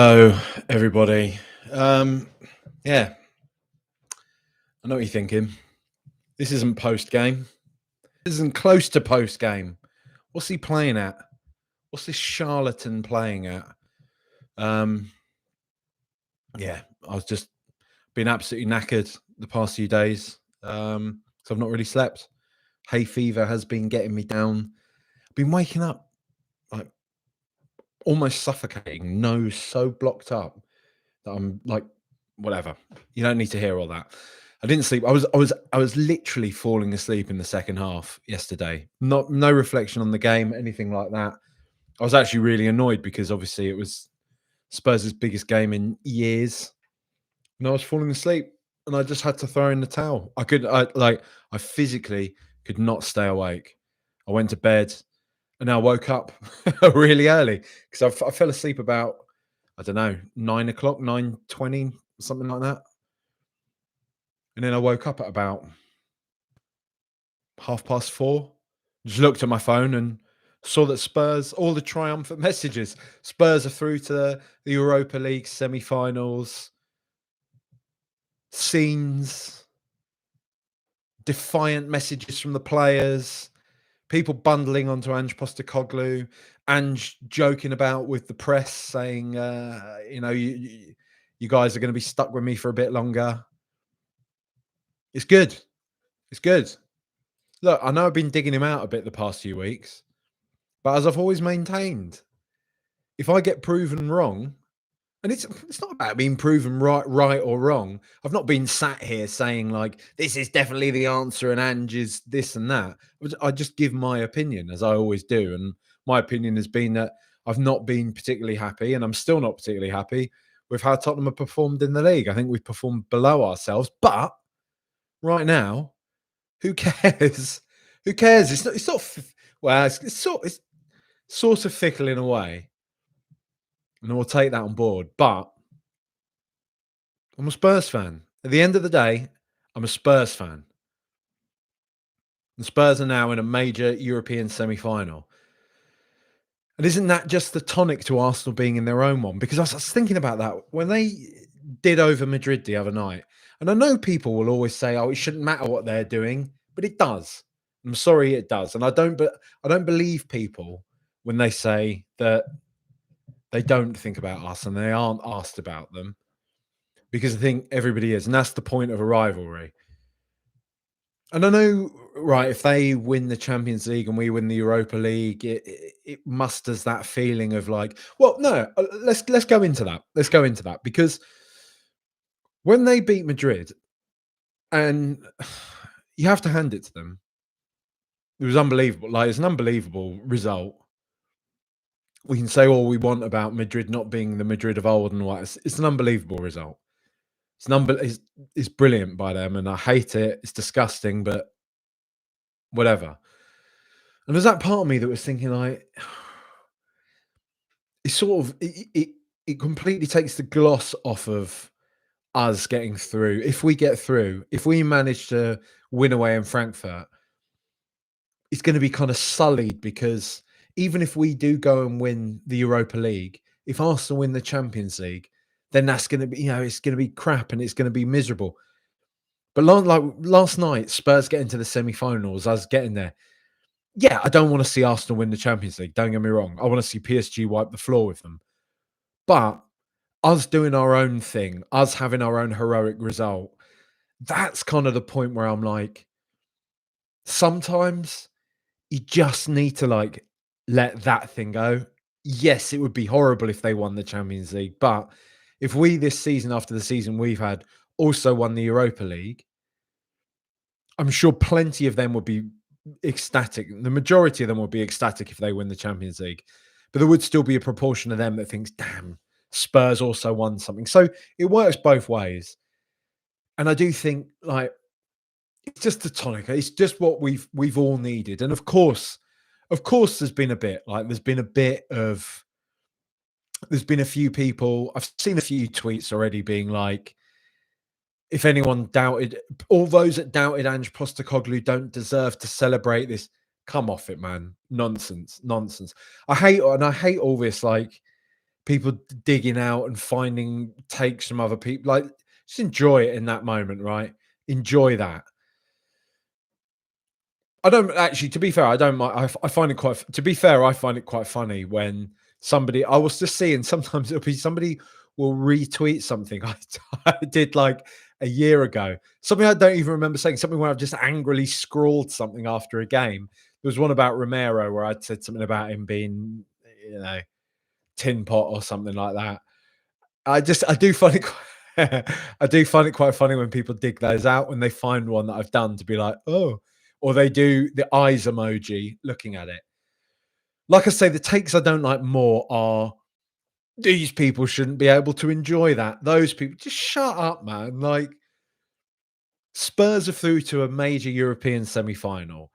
Hello, everybody. Yeah, I know what you're thinking. This isn't post game. This isn't close to post game. What's he playing at? What's this charlatan playing at? Yeah, I was just been absolutely knackered the past few days. So I've not really slept. Hay fever has been getting me down. I've been waking up like almost suffocating, nose so blocked up that I'm like, whatever. You don't need to hear all that. I didn't sleep. I was literally falling asleep in the second half yesterday. No reflection on the game, anything like that. I was actually really annoyed because obviously it was Spurs' biggest game in years. And I was falling asleep and I just had to throw in the towel. I physically could not stay awake. I went to bed and I woke up really early because I fell asleep about, I don't know, 9 o'clock, 9:20, something like that. And then I woke up at about 4:30. Just looked at my phone and saw that Spurs, all the triumphant messages. Spurs are through to the Europa League semi-finals. Scenes, defiant messages from the players, people bundling onto Ange Postecoglou, Ange joking about with the press, saying, you guys are going to be stuck with me for a bit longer. It's good. It's good. Look, I know I've been digging him out a bit the past few weeks, but as I've always maintained, if I get proven wrong, and it's not about being proven right or wrong. I've not been sat here saying like this is definitely the answer and Ange is this and that. I just give my opinion as I always do, and my opinion has been that I've not been particularly happy, and I'm still not particularly happy with how Tottenham have performed in the league. I think we've performed below ourselves, but right now, who cares? Who cares? It's not. Well, it's sort of fickle in a way, and we'll take that on board. But I'm a Spurs fan. At the end of the day, I'm a Spurs fan. The Spurs are now in a major European semi-final. And isn't that just the tonic to Arsenal being in their own one? Because I was thinking about that when they did over Madrid the other night. And I know people will always say, "Oh, it shouldn't matter what they're doing," but it does. I'm sorry, it does. And I don't believe people when they say that they don't think about us and they aren't asked about them, because I think everybody is, and that's the point of a rivalry. And I know, right, if they win the Champions League and we win the Europa League, it musters that feeling of like, well, no, let's go into that. Let's go into that because when they beat Madrid, and you have to hand it to them, it was unbelievable. Like, it's an unbelievable result. We can say all we want about Madrid not being the Madrid of old and what. It's an unbelievable result. It's brilliant by them, and I hate it. It's disgusting, but whatever. And there's that part of me that was thinking like, it's sort of it completely takes the gloss off of us getting through. If we get through, if we manage to win away in Frankfurt, it's going to be kind of sullied because even if we do go and win the Europa League, if Arsenal win the Champions League, then that's going to be, it's going to be crap and it's going to be miserable. But like last night, Spurs get into the semi-finals, us getting there. Yeah, I don't want to see Arsenal win the Champions League. Don't get me wrong. I want to see PSG wipe the floor with them. But us doing our own thing, us having our own heroic result, that's kind of the point where I'm like, sometimes you just need to like let that thing go. Yes, it would be horrible if they won the Champions League, but if we this season, after the season we've had, also won the Europa League, I'm sure plenty of them would be ecstatic. The majority of them would be ecstatic if they win the Champions League, but there would still be a proportion of them that thinks, "Damn, Spurs also won something." So it works both ways, and I do think like it's just the tonic. It's just what we've all needed, and of course, there's been a bit like there's been a few people. I've seen a few tweets already being like, if anyone doubted, all those that doubted Ange Postecoglou don't deserve to celebrate this. Come off it, man. Nonsense. I hate all this. Like, people digging out and finding takes from other people. Like, just enjoy it in that moment, right? Enjoy that. I don't actually, to be fair, I don't mind. I find it quite, to be fair, I find it quite funny when somebody, I was just seeing, sometimes it'll be somebody will retweet something I did like a year ago. Something I don't even remember saying, something where I've just angrily scrawled something after a game. There was one about Romero where I'd said something about him being, you know, tin pot or something like that. I do find it I do find it quite funny when people dig those out when they find one that I've done to be like, oh, or they do the eyes emoji looking at it. Like I say, the takes I don't like more are these people shouldn't be able to enjoy that. Those people, just shut up, man. Like, Spurs are through to a major European semi-final.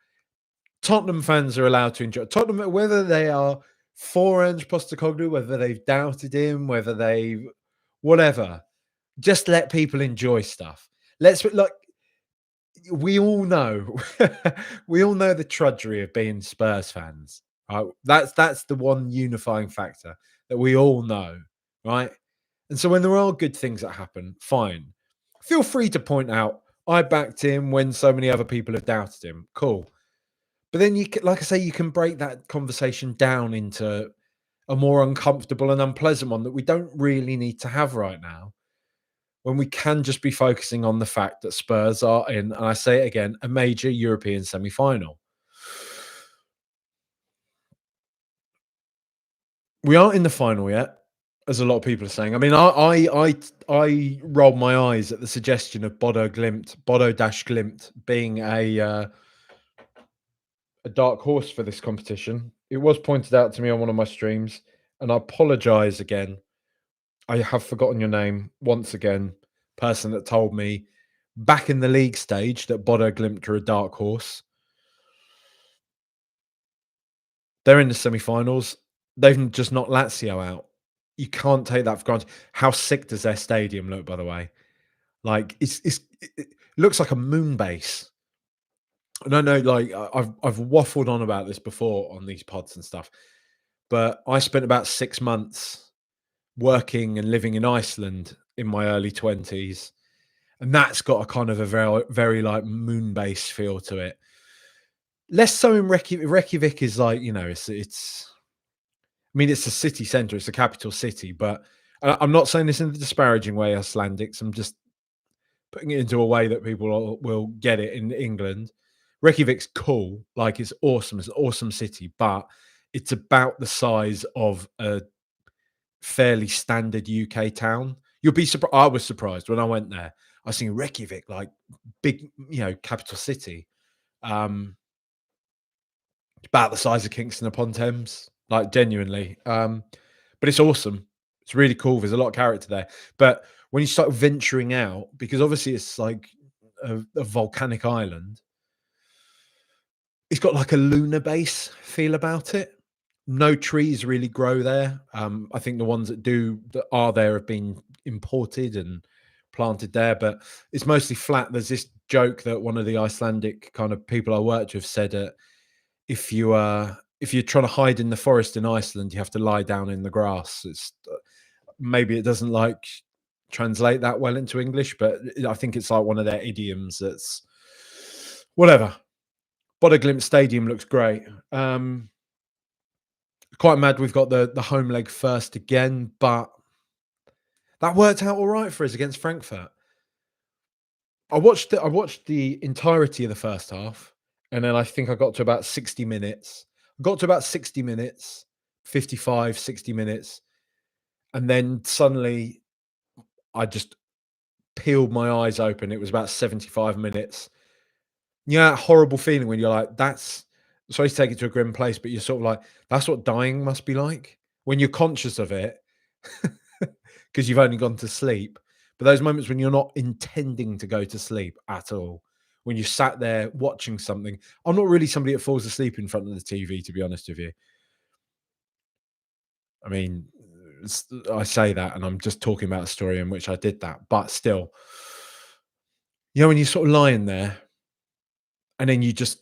Tottenham fans are allowed to enjoy Tottenham, whether they are for Ange Postecoglou, whether they've doubted him, whether they whatever. Just let people enjoy stuff. Let's like we all know we all know the trudgery of being Spurs fans. Right? That's the one unifying factor that we all know, right? And so when there are good things that happen, fine. Feel free to point out I backed him when so many other people have doubted him. Cool. But then you can, like I say, you can break that conversation down into a more uncomfortable and unpleasant one that we don't really need to have right now, when we can just be focusing on the fact that Spurs are in, and I say it again, a major European semi-final. We aren't in the final yet, as a lot of people are saying. I mean, I rolled my eyes at the suggestion of Bodo-Glimt being a dark horse for this competition. It was pointed out to me on one of my streams, and I apologise again. I have forgotten your name once again. Person that told me back in the league stage that Bodo-Glimt are a dark horse. They're in the semi-finals. They've just knocked Lazio out. You can't take that for granted. How sick does their stadium look, by the way? Like it looks like a moon base. And I know, like I've waffled on about this before on these pods and stuff, but I spent about 6 months working and living in Iceland in my early 20s, and that's got a kind of a very, very like moon base feel to it. Less so in Reykjavik. Reykjavik is like, you know, it's. I mean, it's a city centre. It's a capital city, but I'm not saying this in a disparaging way, Icelandics. I'm just putting it into a way that people will get it in England. Reykjavik's cool, like it's awesome. It's an awesome city, but it's about the size of a fairly standard UK town. You'll be surprised. I was surprised when I went there. I was thinking Reykjavik, like big, you know, capital city. About the size of Kingston upon Thames, like genuinely. But it's awesome. It's really cool. There's a lot of character there. But when you start venturing out, because obviously it's like a volcanic island, it's got like a lunar base feel about it. No trees really grow there. I think the ones that are there have been imported and planted there, but it's mostly flat. There's this joke that one of the Icelandic kind of people I worked with said if you're trying to hide in the forest in Iceland, you have to lie down in the grass. It's maybe it doesn't like translate that well into English, but I think it's like one of their idioms. That's whatever. Bodo-Glimt Stadium looks great. Quite mad we've got the home leg first again, but that worked out all right for us against Frankfurt. I watched the entirety of the first half, and then I think I got to about 60 minutes. I got to about 60 minutes, 55, 60 minutes, and then suddenly I just peeled my eyes open. It was about 75 minutes. Yeah, that horrible feeling when you're like, that's sorry to take it to a grim place, but you're sort of like, that's what dying must be like when you're conscious of it because you've only gone to sleep. But those moments when you're not intending to go to sleep at all, when you sat there watching something. I'm not really somebody that falls asleep in front of the TV, to be honest with you. I mean, I say that and I'm just talking about a story in which I did that, but still, you know, when you're sort of lying there and then you just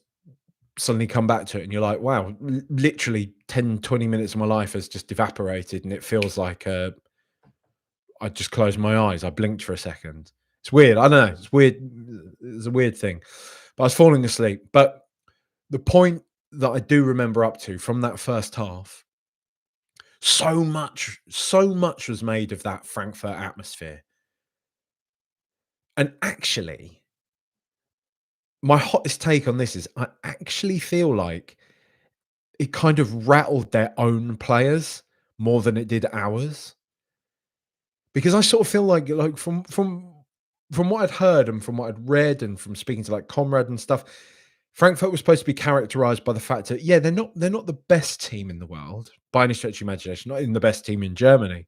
suddenly come back to it and you're like, wow, literally 10, 20 minutes of my life has just evaporated and it feels like I just closed my eyes. I blinked for a second. It's weird. I don't know. It's weird. It's a weird thing. But I was falling asleep. But the point that I do remember up to from that first half, so much was made of that Frankfurt atmosphere. And actually, my hottest take on this is I actually feel like it kind of rattled their own players more than it did ours. Because I sort of feel like from what I'd heard and from what I'd read and from speaking to like Comrade and stuff, Frankfurt was supposed to be characterized by the fact that yeah, they're not the best team in the world by any stretch of imagination, not even the best team in Germany.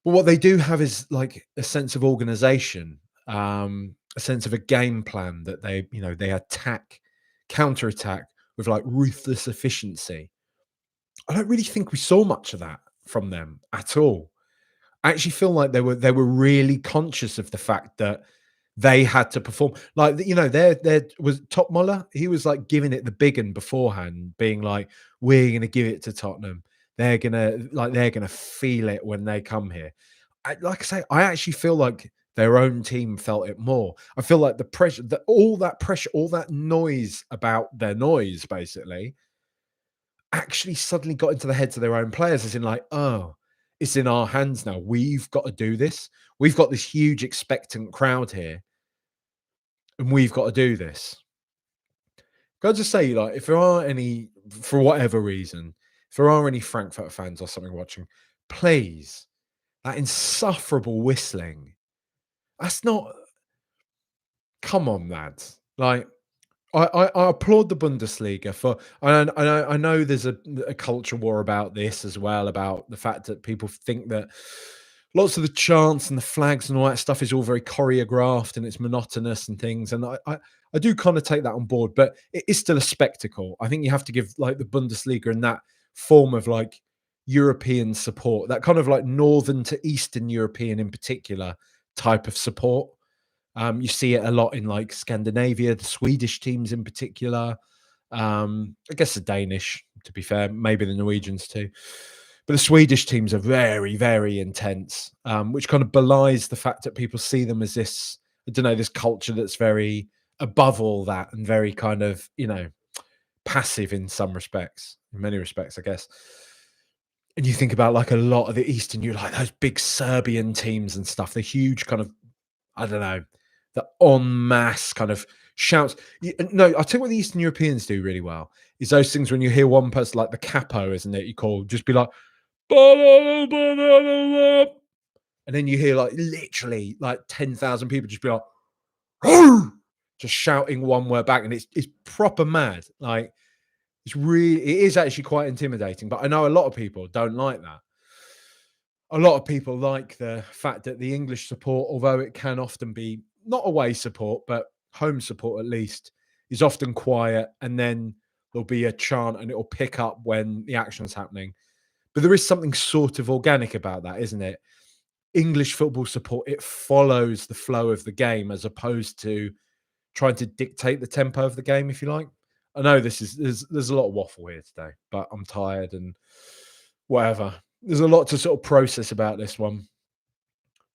But what they do have is like a sense of organization, a sense of a game plan that they attack, counterattack with like ruthless efficiency. I don't really think we saw much of that from them at all. I actually feel like they were really conscious of the fact that they had to perform. Like, there was Top Muller, he was like giving it the big one beforehand, being like, we're gonna give it to Tottenham. They're gonna feel it when they come here. Like I say, I actually feel like their own team felt it more. I feel like the pressure, all that pressure, all that noise about their noise, basically, actually suddenly got into the heads of their own players, as in like, oh, it's in our hands now. We've got to do this. We've got this huge expectant crowd here, and we've got to do this. Can I just say, like, if there are any, for whatever reason, if there are any Frankfurt fans or something watching, please, that insufferable whistling. That's not. Come on, lads. Like, I applaud the Bundesliga for. I know there's a culture war about this as well, about the fact that people think that lots of the chants and the flags and all that stuff is all very choreographed and it's monotonous and things. And I do kind of take that on board, but it is still a spectacle. I think you have to give like the Bundesliga and that form of like European support, that kind of like northern to eastern European in particular type of support. You see it a lot in like Scandinavia, the Swedish teams in particular. I guess the Danish, to be fair, maybe the Norwegians too. But the Swedish teams are very, very intense, which kind of belies the fact that people see them as this, I don't know, this culture that's very above all that and very kind of, passive in some respects, in many respects, I guess. And you think about like a lot of the Eastern, you like those big Serbian teams and stuff, the huge kind of, I don't know, the en masse kind of shouts. No, I'll tell you what the Eastern Europeans do really well is those things when you hear one person like the capo, isn't it? You call just be like, and then you hear like literally like 10,000 people just be like, just shouting one word back, and it's proper mad. Like it is actually quite intimidating. But I know a lot of people don't like that. A lot of people like the fact that the English support, although it can often be not away support, but home support at least, is often quiet, and then there'll be a chant and it'll pick up when the action's happening. But there is something sort of organic about that, isn't it? English football support, it follows the flow of the game as opposed to trying to dictate the tempo of the game, if you like. I know there's a lot of waffle here today, but I'm tired and whatever. There's a lot to sort of process about this one.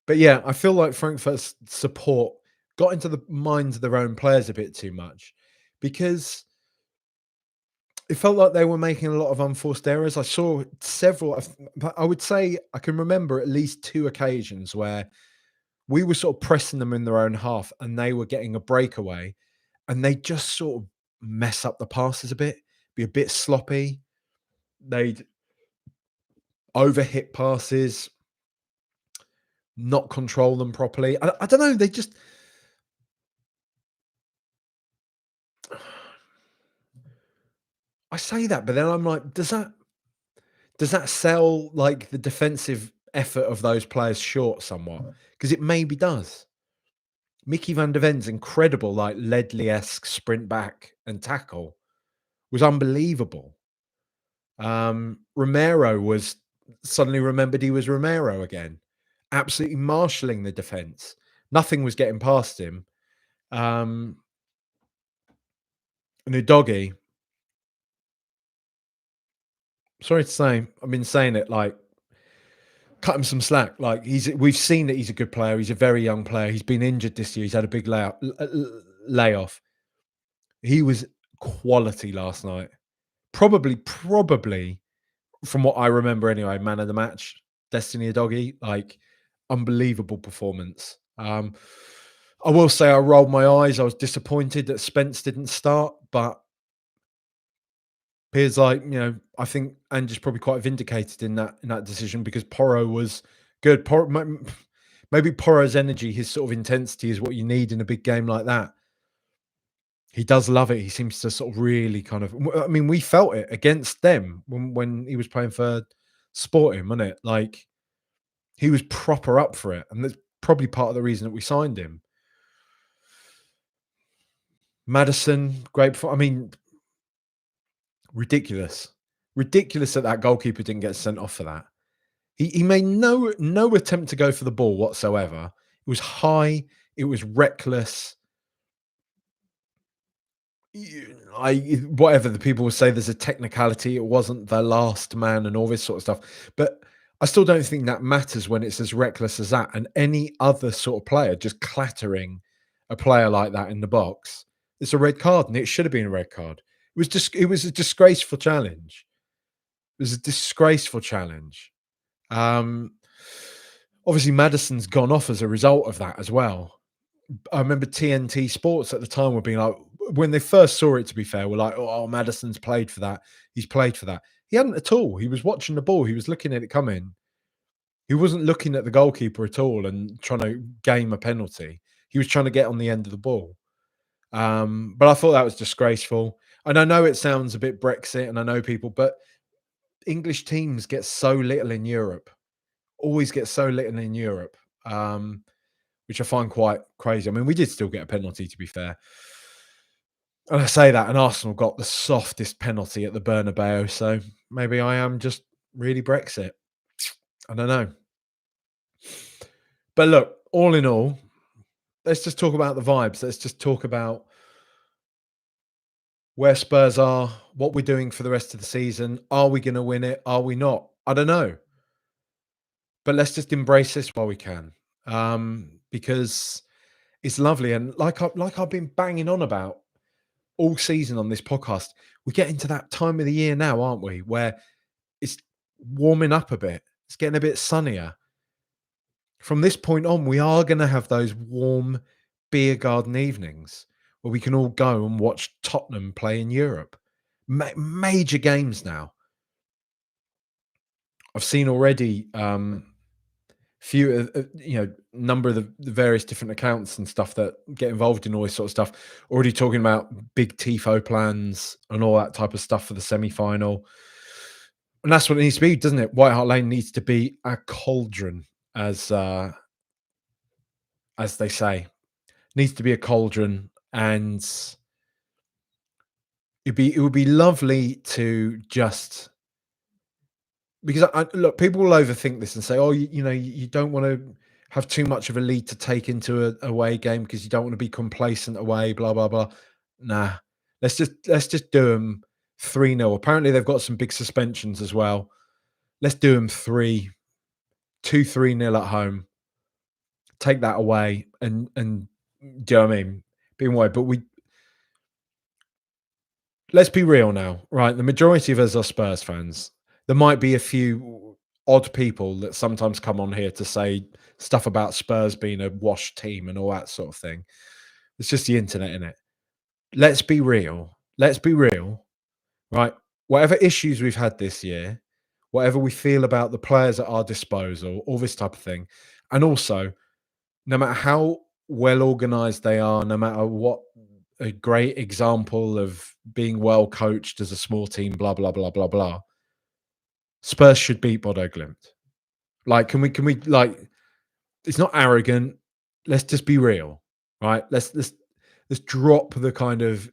But yeah, I feel like Frankfurt's support got into the minds of their own players a bit too much because it felt like they were making a lot of unforced errors. I saw several, I would say I can remember at least two occasions where we were sort of pressing them in their own half and they were getting a breakaway and they just sort of mess up the passes a bit, be a bit sloppy. They'd overhit passes, not control them properly. I don't know. They just, I say that, but then I'm like, does that sell like the defensive effort of those players short somewhat? Because it maybe does. Mickey van der Ven's incredible, like Ledley-esque sprint back and tackle was unbelievable. Romero was suddenly remembered he was Romero again, absolutely marshalling the defense. Nothing was getting past him. Um, And Udogie, sorry to say, I've been saying it, like, cut him some slack. Like, we've seen that he's a good player. He's a very young player. He's been injured this year. He's had a big layoff. He was quality last night. Probably from what I remember anyway, man of the match, Destiny Udogie, like unbelievable performance. I will say I rolled my eyes. I was disappointed that Spence didn't start, but appears like, I think Ange is probably quite vindicated in that decision because Porro was good. Maybe Porro's energy, his sort of intensity is what you need in a big game like that. He does love it. He seems to sort of really kind of. I mean, we felt it against them when he was playing for Sporting, wasn't it? Like he was proper up for it, and that's probably part of the reason that we signed him. Maddison, great. I mean, ridiculous, ridiculous that goalkeeper didn't get sent off for that. He made no attempt to go for the ball whatsoever. It was high. It was reckless. Whatever the people will say, there's a technicality. It wasn't the last man and all this sort of stuff. But I still don't think that matters when it's as reckless as that. And any other sort of player just clattering a player like that in the box, it's a red card, and it should have been a red card. It was a disgraceful challenge. It was a disgraceful challenge. Obviously, Maddison's gone off as a result of that as well. I remember TNT Sports at the time were being like, when they first saw it, to be fair, were like, oh, Maddison's played for that. He's played for that. He hadn't at all. He was watching the ball. He was looking at it coming. He wasn't looking at the goalkeeper at all and trying to game a penalty. He was trying to get on the end of the ball. But I thought that was disgraceful. And I know it sounds a bit Brexit, and I know people, but English teams get so little in Europe. Always get so little in Europe. Which I find quite crazy. I mean, we did still get a penalty, to be fair. And I say that, and Arsenal got the softest penalty at the Bernabeu, so maybe I am just really Brexit. I don't know. But look, all in all, let's just talk about the vibes. Let's just talk about where Spurs are, what we're doing for the rest of the season. Are we going to win it? Are we not? I don't know. But let's just embrace this while we can, because it's lovely. And like I've been banging on about all season on this podcast, we get into that time of the year now, aren't we? Where it's warming up a bit. It's getting a bit sunnier. From this point on, we are going to have those warm beer garden evenings where we can all go and watch Tottenham play in Europe. Major games now. I've seen already few, number of the various different accounts and stuff that get involved in all this sort of stuff. Already talking about big tifo plans and all that type of stuff for the semi-final. And that's what it needs to be, doesn't it? White Hart Lane needs to be a cauldron, as they say. Needs to be a cauldron, and it would be lovely to just, because look, people will overthink this and say, "Oh, you don't want to have too much of a lead to take into a away game because you don't want to be complacent away." Blah blah blah. Nah, let's just do them 3-0. Apparently, they've got some big suspensions as well. Let's do them 3-0 at home. Take that away, and do you know what I mean? Being away, but let's be real now, right? The majority of us are Spurs fans. There might be a few odd people that sometimes come on here to say stuff about Spurs being a washed team and all that sort of thing. It's just the internet, innit? Let's be real. Let's be real, right? Whatever issues we've had this year, whatever we feel about the players at our disposal, all this type of thing, and also, no matter how well organized they are, no matter what a great example of being well coached as a small team, blah blah blah blah blah, Spurs should beat Bodo Glimt. Like, can we like? It's not arrogant. Let's just be real, right? Let's drop the kind of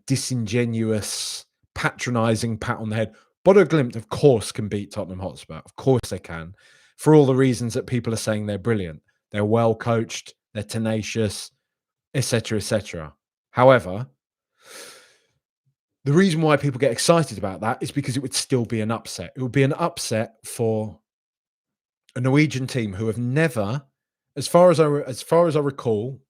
disingenuous, patronizing pat on the head. Bodo Glimt, of course, can beat Tottenham Hotspur. Of course they can, for all the reasons that people are saying they're brilliant. They're well coached. They're tenacious, etc., etc. However, The reason why people get excited about that is because it would still be an upset. It would be an upset for a Norwegian team who have never, as far as I recall,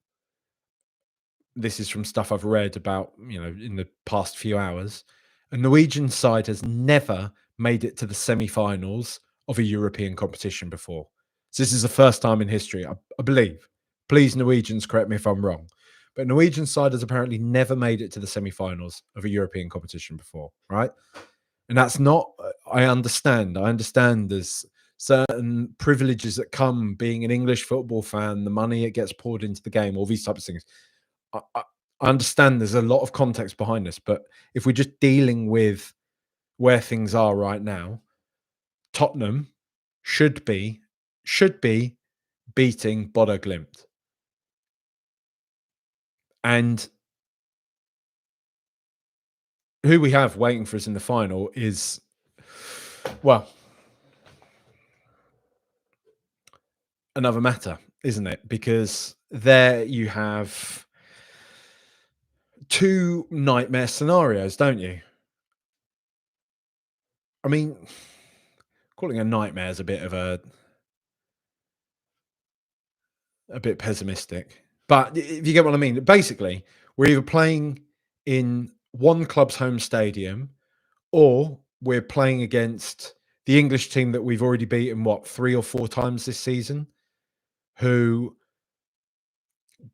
this is from stuff I've read about, in the past few hours, a Norwegian side has never made it to the semi-finals of a European competition before. So this is the first time in history, I believe. Please, Norwegians, correct me if I'm wrong. But Norwegian side has apparently never made it to the semi-finals of a European competition before, right? And that's not, I understand. I understand there's certain privileges that come being an English football fan, the money it gets poured into the game, all these types of things. I understand there's a lot of context behind this, but if we're just dealing with where things are right now, Tottenham should be beating Bodo Glimt. And who we have waiting for us in the final is, well, another matter, isn't it? Because there you have two nightmare scenarios, don't you? I mean, calling a nightmare is a bit pessimistic, but if you get what I mean, basically, we're either playing in one club's home stadium or we're playing against the English team that we've already beaten, what, 3 or 4 times this season, who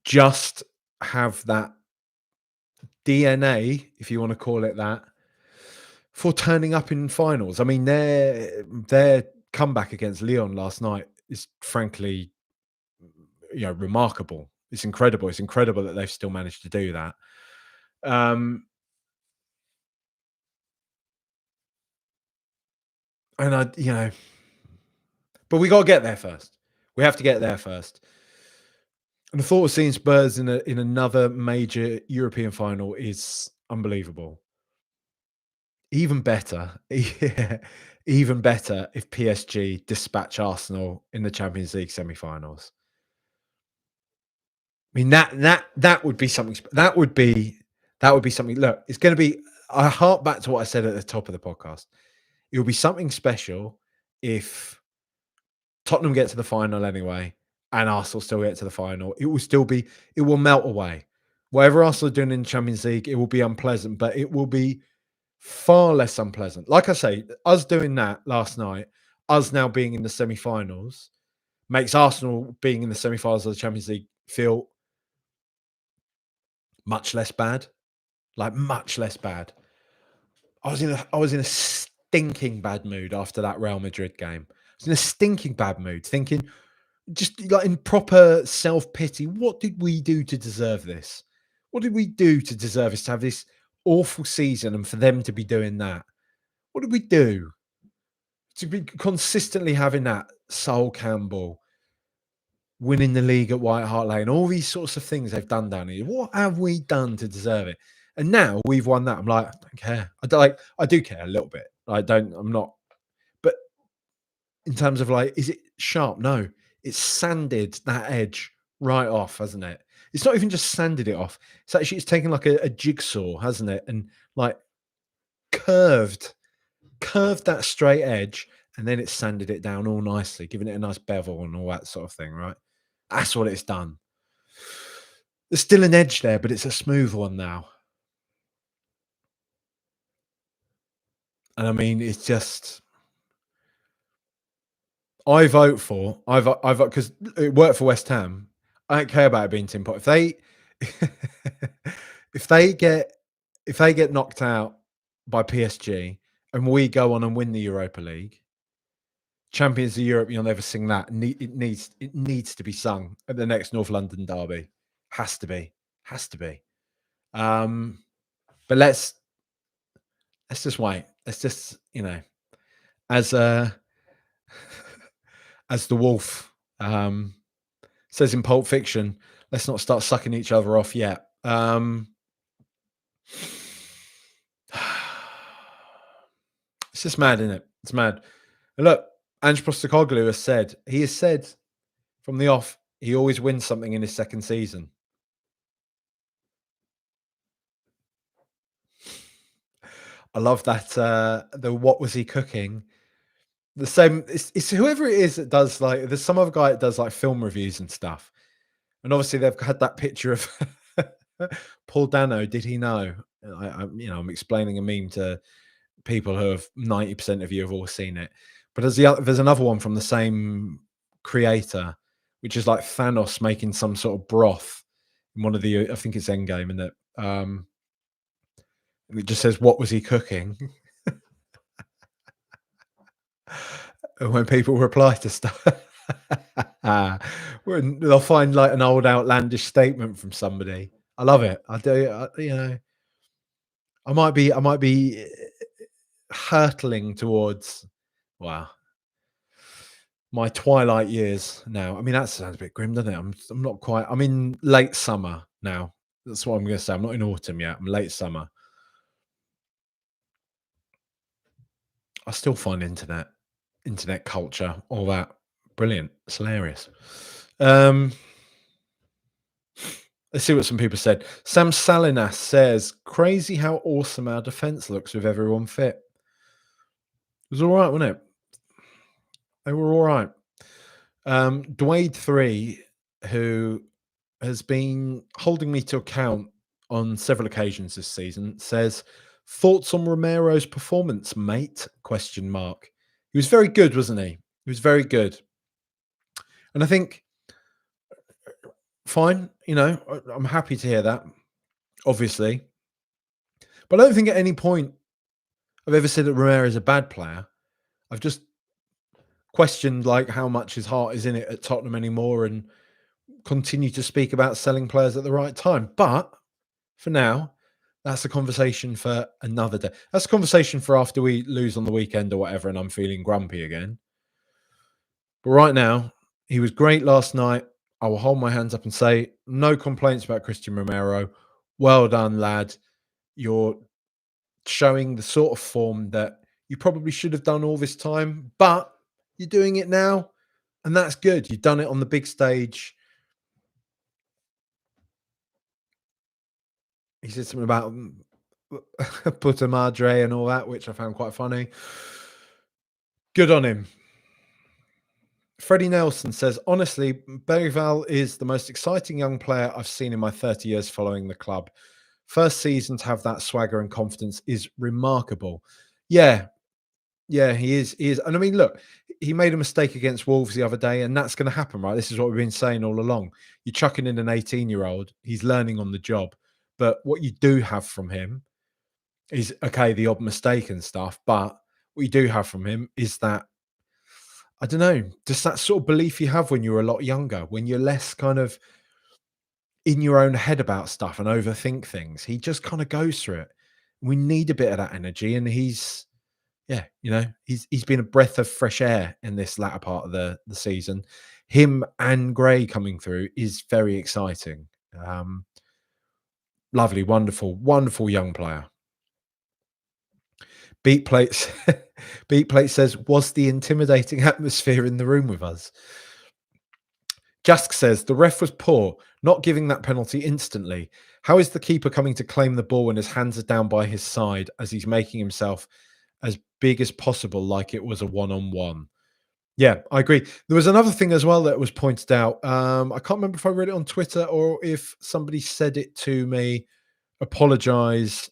just have that DNA, if you want to call it that, for turning up in finals. I mean, their comeback against Lyon last night is frankly, remarkable. It's incredible. It's incredible that they've still managed to do that. And but we got to get there first. We have to get there first. And the thought of seeing Spurs in another major European final is unbelievable. Even better, yeah, even better if PSG dispatch Arsenal in the Champions League semi-finals. I mean that would be something. That would be something. Look, it's going to be. I hark back to what I said at the top of the podcast. It will be something special if Tottenham get to the final anyway, and Arsenal still get to the final. It will still be. It will melt away. Whatever Arsenal are doing in the Champions League, it will be unpleasant, but it will be far less unpleasant. Like I say, us doing that last night, us now being in the semi-finals, makes Arsenal being in the semi-finals of the Champions League feel much less bad. Like much less bad. I was in a stinking bad mood after that Real Madrid game. I was in a stinking bad mood, thinking just like in proper self-pity, what did we do to deserve this? What did we do to deserve this, to have this awful season and for them to be doing that? What did we do to be consistently having that Sol Campbell, winning the league at White Hart Lane, all these sorts of things they've done down here? What have we done to deserve it? And now we've won that. I'm like, I don't care. I do care a little bit. I'm not, but in terms of like, is it sharp? No, it's sanded that edge right off, hasn't it? It's not even just sanded it off. It's taken like a jigsaw, hasn't it? And like curved that straight edge, and then it's sanded it down all nicely, giving it a nice bevel and all that sort of thing, right? That's what it's done. There's still an edge there, but it's a smooth one now. And I mean, it's just I vote because it worked for West Ham. I don't care about it being tin pot. If they if they get knocked out by PSG and we go on and win the Europa League, Champions of Europe, you'll never sing that. It needs to be sung at the next North London derby. Has to be. But let's just wait. Let's just, as as the wolf says in Pulp Fiction, let's not start sucking each other off yet. It's just mad, isn't it? It's mad. And look, Ange Postecoglou has said from the off, he always wins something in his second season. I love that, the "What was he cooking?" The same it's whoever it is that does, like there's some other guy that does, like, film reviews and stuff, and obviously they've had that picture of Paul Dano, did he know? I'm explaining a meme to people who have 90% of you have all seen it. But there's another one from the same creator, which is like Thanos making some sort of broth in one of the I think it's Endgame, and it just says, "What was he cooking?" And when people reply to stuff, when they'll find like an old outlandish statement from somebody. I love it. I do. I might be hurtling towards. Wow. My twilight years now. I mean, that sounds a bit grim, doesn't it? I'm not quite. I'm in late summer now. That's what I'm going to say. I'm not in autumn yet. I'm late summer. I still find internet culture, all that brilliant. It's hilarious. Um, let's see what some people said. Sam Salinas says, "Crazy how awesome our defense looks with everyone fit." It was all right, wasn't it? They were all right. Dwayne 3, who has been holding me to account on several occasions this season, says, "Thoughts on Romero's performance, mate?" Question mark. He was very good, wasn't he? He was very good. And I think fine, I'm happy to hear that, obviously. But I don't think at any point I've ever said that Romero is a bad player. I've just questioned like how much his heart is in it at Tottenham anymore and continue to speak about selling players at the right time. But for now, that's a conversation for another day. That's a conversation for after we lose on the weekend or whatever, and I'm feeling grumpy again. But right now, he was great last night. I will hold my hands up and say, no complaints about Christian Romero. Well done, lad. You're showing the sort of form that you probably should have done all this time, but you're doing it now, and that's good. You've done it on the big stage. He said something about Puta Madre and all that, which I found quite funny. Good on him. Freddie Nelson says, honestly, Bergval is the most exciting young player I've seen in my 30 years following the club. First season to have that swagger and confidence is remarkable. Yeah, yeah, he is. He is. And I mean, look, he made a mistake against Wolves the other day, and that's going to happen, right? This is what we've been saying all along. You're chucking in an 18-year-old, he's learning on the job. But what you do have from him is, okay, the odd mistake and stuff, but what you do have from him is that, I don't know, just that sort of belief you have when you're a lot younger, when you're less kind of in your own head about stuff and overthink things. He just kind of goes through it. We need a bit of that energy, and yeah, he's been a breath of fresh air in this latter part of the season. Him and Gray coming through is very exciting. Lovely, wonderful, wonderful young player. Beat plates. Beat plate says, "Was the intimidating atmosphere in the room with us?" Jask says, "The ref was poor, not giving that penalty instantly. How is the keeper coming to claim the ball when his hands are down by his side as he's making himself as big as possible like it was a one-on-one?" Yeah, I agree. There was another thing as well that was pointed out. I can't remember if I read it on Twitter or if somebody said it to me. Apologize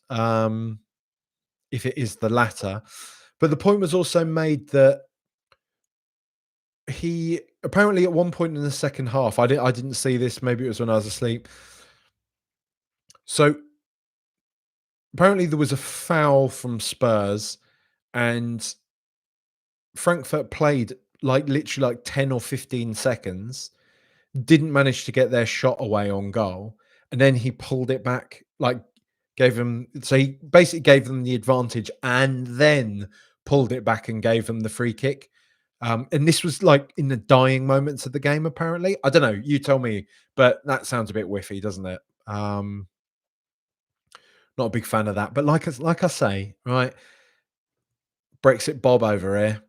if it is the latter. But the point was also made that he apparently at one point in the second half, I didn't see this, maybe it was when I was asleep. So apparently there was a foul from Spurs, and Frankfurt played like literally like 10 or 15 seconds, didn't manage to get their shot away on goal, and then he pulled it back, like gave them, so he basically gave them the advantage and then pulled it back and gave them the free kick. And this was like in the dying moments of the game, apparently. I don't know, you tell me, but that sounds a bit whiffy, doesn't it? Not a big fan of that. But like I say, right, Brexit Bob over here.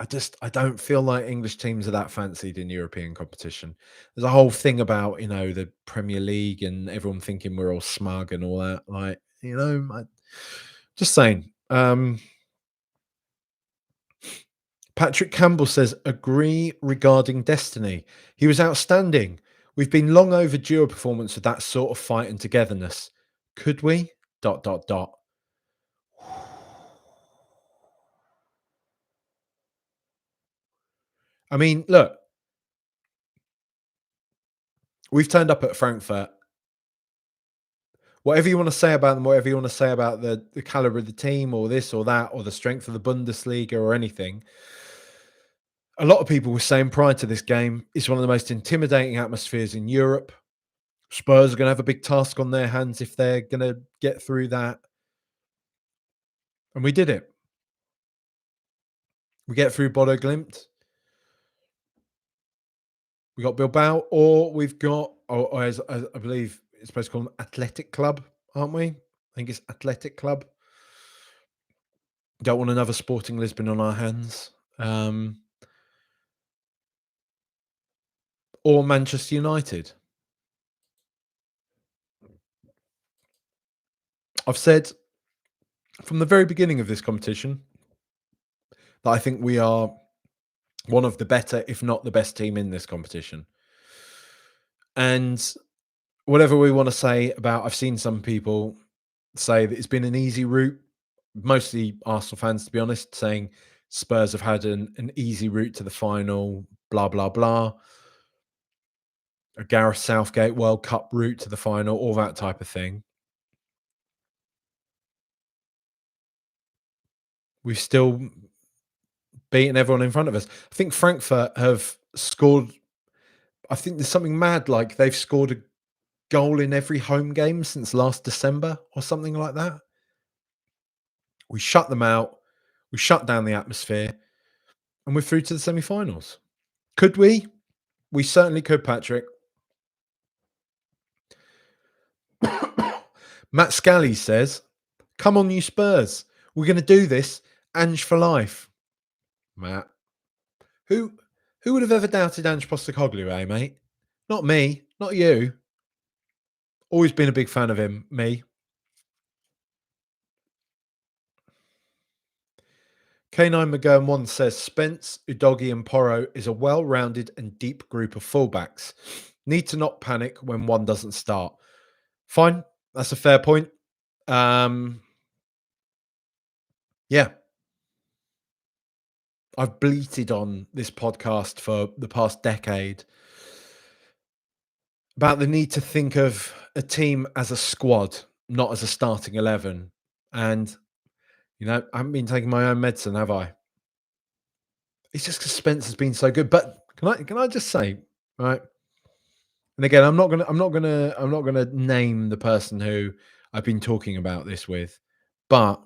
I don't feel like English teams are that fancied in European competition. There's a whole thing about, the Premier League and everyone thinking we're all smug and all that. Like, Just saying. Patrick Campbell says, agree regarding Destiny. He was outstanding. We've been long overdue a performance of that sort of fight and togetherness. Could we? Dot, dot, dot. I mean, look, we've turned up at Frankfurt. Whatever you want to say about them, whatever you want to say about the caliber of the team or this or that or the strength of the Bundesliga or anything, a lot of people were saying prior to this game, it's one of the most intimidating atmospheres in Europe. Spurs are going to have a big task on their hands if they're going to get through that. And we did it. We get through Bodo Glimt. We got Bilbao, or we've got, or as I believe it's supposed to call them Athletic Club, aren't we? I think it's Athletic Club. Don't want another Sporting Lisbon on our hands. Or Manchester United. I've said from the very beginning of this competition that I think we are one of the better, if not the best team in this competition. And whatever we want to say about, I've seen some people say that it's been an easy route, mostly Arsenal fans, to be honest, saying Spurs have had an easy route to the final, blah, blah, blah. A Gareth Southgate World Cup route to the final, all that type of thing. We've still beaten everyone in front of us. I think Frankfurt have scored, I think there's something mad, like they've scored a goal in every home game since last December or something like that. We shut them out. We shut down the atmosphere, and we're through to the semi-finals. Could we? We certainly could, Patrick. Matt Scally says, come on, you Spurs. We're going to do this. Ange for life. Matt. Who would have ever doubted Ange Postecoglou, eh, mate? Not me. Not you. Always been a big fan of him, me. K9 McGurn 1 says, Spence, Udogi and Porro is a well-rounded and deep group of fullbacks. Need to not panic when one doesn't start. Fine. That's a fair point. Yeah. I've bleated on this podcast for the past decade about the need to think of a team as a squad, not as a starting 11. And, I haven't been taking my own medicine, have I? It's just because Spence has been so good. But can I just say, right? And again, I'm not gonna name the person who I've been talking about this with, but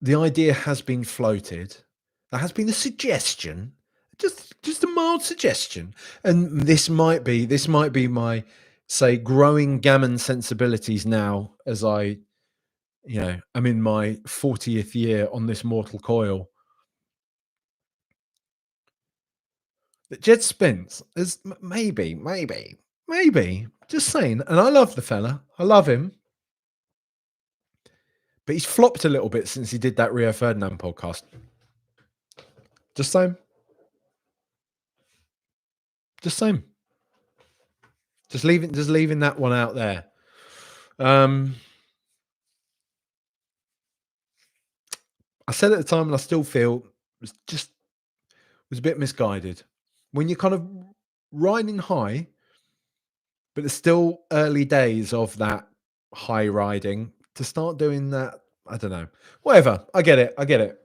the idea has been floated. There has been a suggestion, just a mild suggestion, and this might be my, say, growing gammon sensibilities now as I'm in my 40th year on this mortal coil. That Jed Spence is maybe, just saying, and I love the fella, I love him, but he's flopped a little bit since he did that Rio Ferdinand podcast. Just saying. Just saying. Just leaving that one out there. I said at the time, and I still feel it was a bit misguided. When you're kind of riding high, but it's still early days of that high riding, to start doing that, I don't know. Whatever. I get it.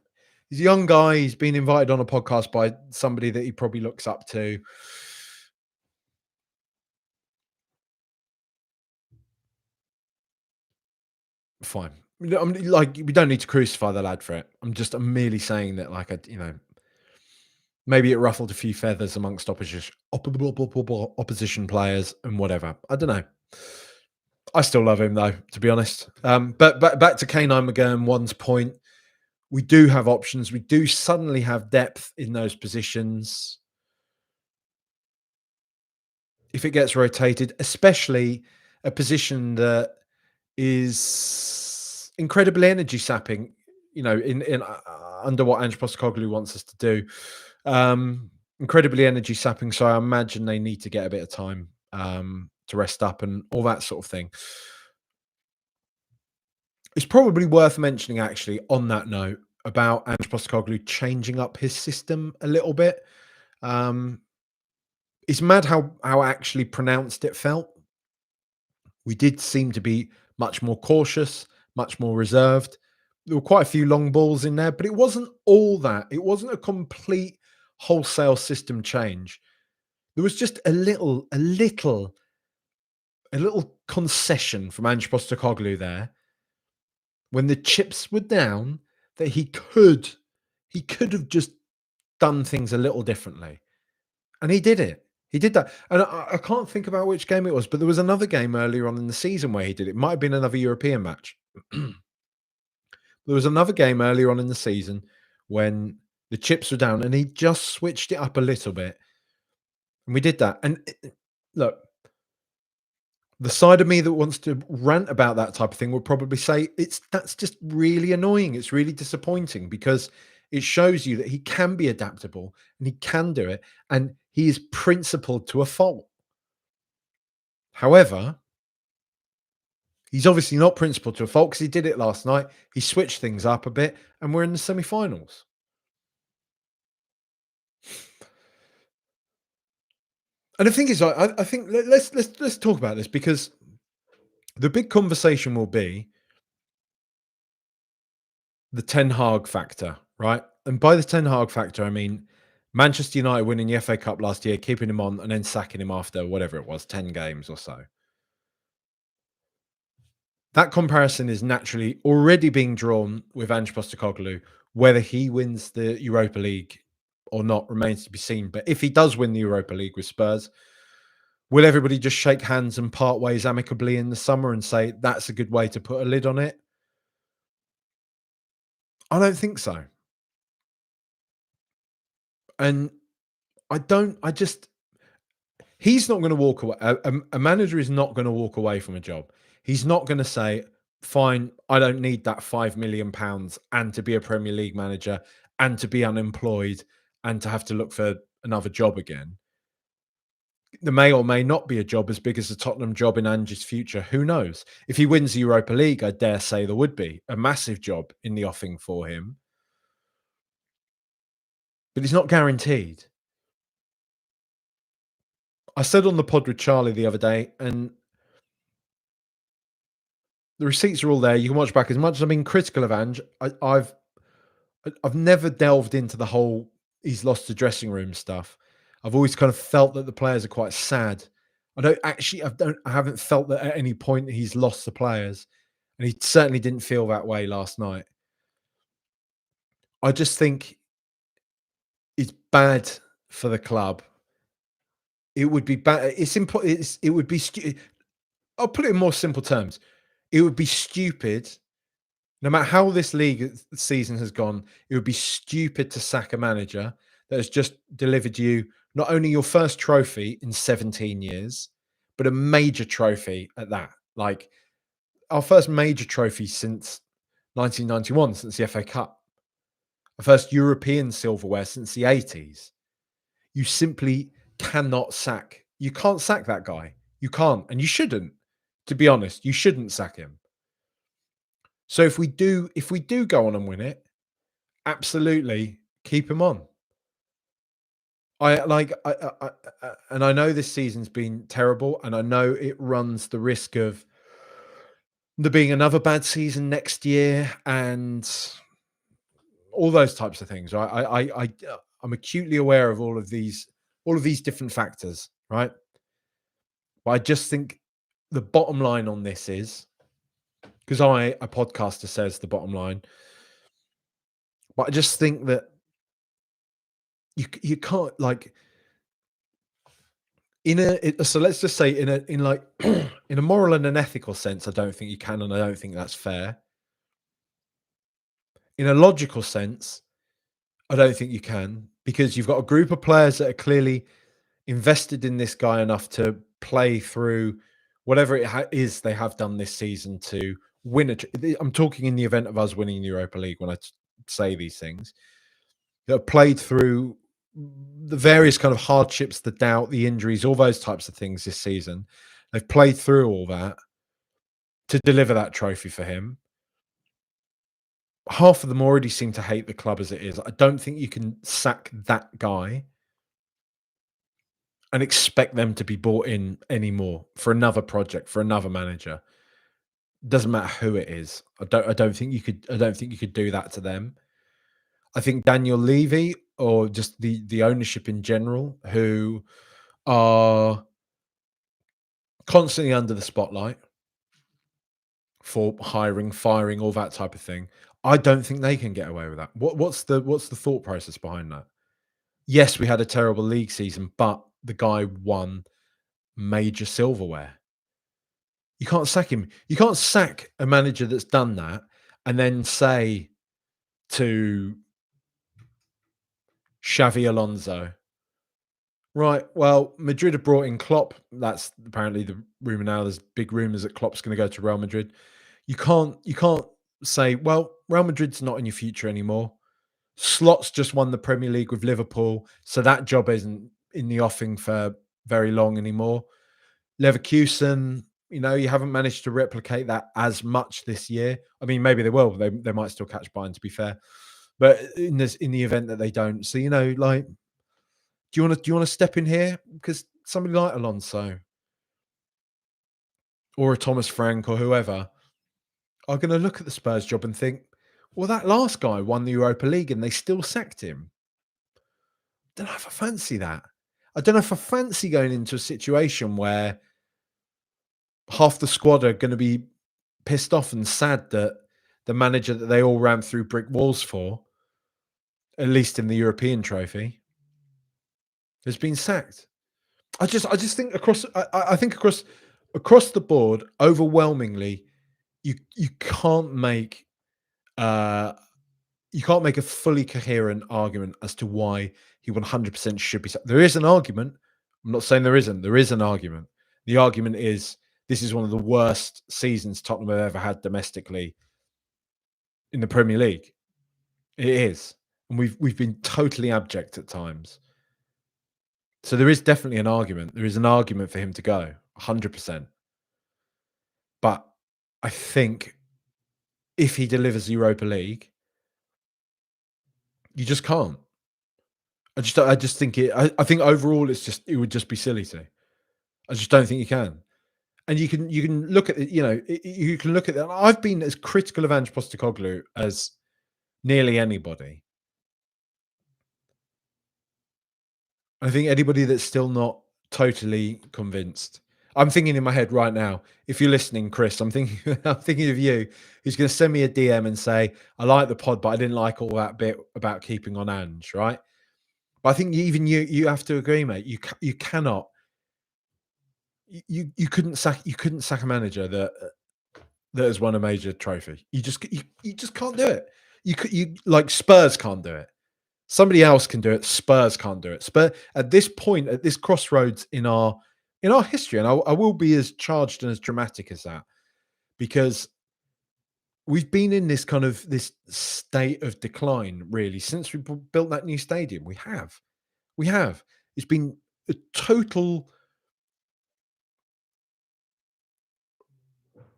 He's a young guy. He's been invited on a podcast by somebody that he probably looks up to. Fine. I'm like, we don't need to crucify the lad for it. I'm merely saying that, like, maybe it ruffled a few feathers amongst opposition players and whatever. I don't know. I still love him though, to be honest. But back to K9 McGurn 1's point, we do have options. We do suddenly have depth in those positions. If it gets rotated, especially a position that is incredibly energy sapping, in under what Ange Postecoglou wants us to do. Incredibly energy sapping. So I imagine they need to get a bit of time to rest up and all that sort of thing. It's probably worth mentioning, actually, on that note, about Ange Postecoglou changing up his system a little bit. Um, it's mad how actually pronounced it felt. We did seem to be much more cautious, much more reserved. There were quite a few long balls in there, but it wasn't all that. It wasn't a complete wholesale system change. There was just a little concession from Ange Postecoglou there when the chips were down, that he could have just done things a little differently. And he did it. He did that. And I can't think about which game it was, but there was another game earlier on in the season where he did it. It might have been another European match. There was another game earlier on in the season when the chips were down and he just switched it up a little bit. And we did that. And look, the side of me that wants to rant about that type of thing would probably say that's just really annoying. It's really disappointing because it shows you that he can be adaptable and he can do it, and he is principled to a fault. However, he's obviously not principled to a fault because he did it last night. He switched things up a bit, and we're in the semi-finals. And the thing is, I think let's talk about this, because the big conversation will be the Ten Hag factor, right? And by the Ten Hag factor, I mean Manchester United winning the FA Cup last year, keeping him on, and then sacking him after whatever it was, 10 games or so. That comparison is naturally already being drawn with Ange Postecoglou. Whether he wins the Europa League or not remains to be seen. But if he does win the Europa League with Spurs, will everybody just shake hands and part ways amicably in the summer and say that's a good way to put a lid on it? I don't think so. And he's not going to walk away. A manager is not going to walk away from a job. He's not going to say, fine, I don't need that £5 million and to be a Premier League manager and to be unemployed and to have to look for another job again. There may or may not be a job as big as the Tottenham job in Ange's future. Who knows? If he wins the Europa League, I dare say there would be a massive job in the offing for him. But it's not guaranteed. I said on the pod with Charlie the other day, and the receipts are all there. You can watch back. As much as I've been critical of Ange, I've never delved into the whole he's lost the dressing room stuff. I've always kind of felt that the players are quite sad. I haven't felt that at any point he's lost the players, and he certainly didn't feel that way last night. I just think it's bad for the club. It would be bad. It would be. I'll put it in more simple terms. It would be stupid. No matter how this league season has gone, it would be stupid to sack a manager that has just delivered you not only your first trophy in 17 years, but a major trophy at that. Like our first major trophy since 1991, since the FA Cup. Our first European silverware since the 80s. You simply cannot sack. You can't sack that guy. You can't, and you shouldn't. To be honest, you shouldn't sack him. So if we do go on and win it, absolutely keep him on. And I know this season's been terrible, and I know it runs the risk of there being another bad season next year, and all those types of things. Right? I'm acutely aware of all of these different factors, right? But I just think the bottom line on this is, because a podcaster says the bottom line, but I just think that you can't, like, so let's just say in a moral and an ethical sense, I don't think you can, and I don't think that's fair. In a logical sense, I don't think you can, because you've got a group of players that are clearly invested in this guy enough to play through whatever is they have done this season to win I'm talking in the event of us winning the Europa League when I say these things. That have played through the various kind of hardships, the doubt, the injuries, all those types of things this season. They've played through all that to deliver that trophy for him. Half of them already seem to hate the club as it is. I don't think you can sack that guy and expect them to be bought in anymore for another project, for another manager. Doesn't matter who it is. I don't think you could do that to them. I think Daniel Levy or just the ownership in general, who are constantly under the spotlight for hiring, firing, all that type of thing. I don't think they can get away with that. What's the thought process behind that? Yes, we had a terrible league season, but the guy won major silverware. You can't sack him. You can't sack a manager that's done that and then say to Xavi Alonso, right, well, Madrid have brought in Klopp. That's apparently the rumor now. There's big rumors that Klopp's going to go to Real Madrid. You can't say, well, Real Madrid's not in your future anymore. Slot's just won the Premier League with Liverpool, so that job isn't in the offing for very long anymore. Leverkusen, you haven't managed to replicate that as much this year. I mean, maybe they will. They might still catch Bayern, to be fair. But in the event that they don't, so like, do you want to step in here because somebody like Alonso or a Thomas Frank or whoever are going to look at the Spurs job and think, well, that last guy won the Europa League and they still sacked him. Don't know if I fancy that. I don't know if I fancy going into a situation where half the squad are going to be pissed off and sad that the manager that they all ran through brick walls for, at least in the European trophy, has been sacked. I just think I think across the board, overwhelmingly, you can't make uh you can't make a fully coherent argument as to why he 100% should be sacked. There is an argument. I'm not saying there isn't. There is an argument. The argument is this is one of the worst seasons Tottenham have ever had domestically in the Premier League. It is. And we've been totally abject at times. So there is definitely an argument. There is an argument for him to go, 100%. But I think if he delivers the Europa League, you just can't. I just think I think overall it would just be silly to. I just don't think you can. And you can look at it, you can look at that. I've been as critical of Ange Postecoglou as nearly anybody. I think anybody that's still not totally convinced. I'm thinking in my head right now, if you're listening, Chris, I'm thinking I'm thinking of you who's going to send me a DM and say, I like the pod, but I didn't like all that bit about keeping on Ange, right? But I think even you have to agree, mate. You cannot you couldn't sack a manager that has won a major trophy. You just can't do it. You like Spurs can't do it. Somebody else can do it. Spurs can't do it. Spurs at this point, at this crossroads in our history, and I will be as charged and as dramatic as that because we've been in this state of decline really since we built that new stadium. We have. It's been a total.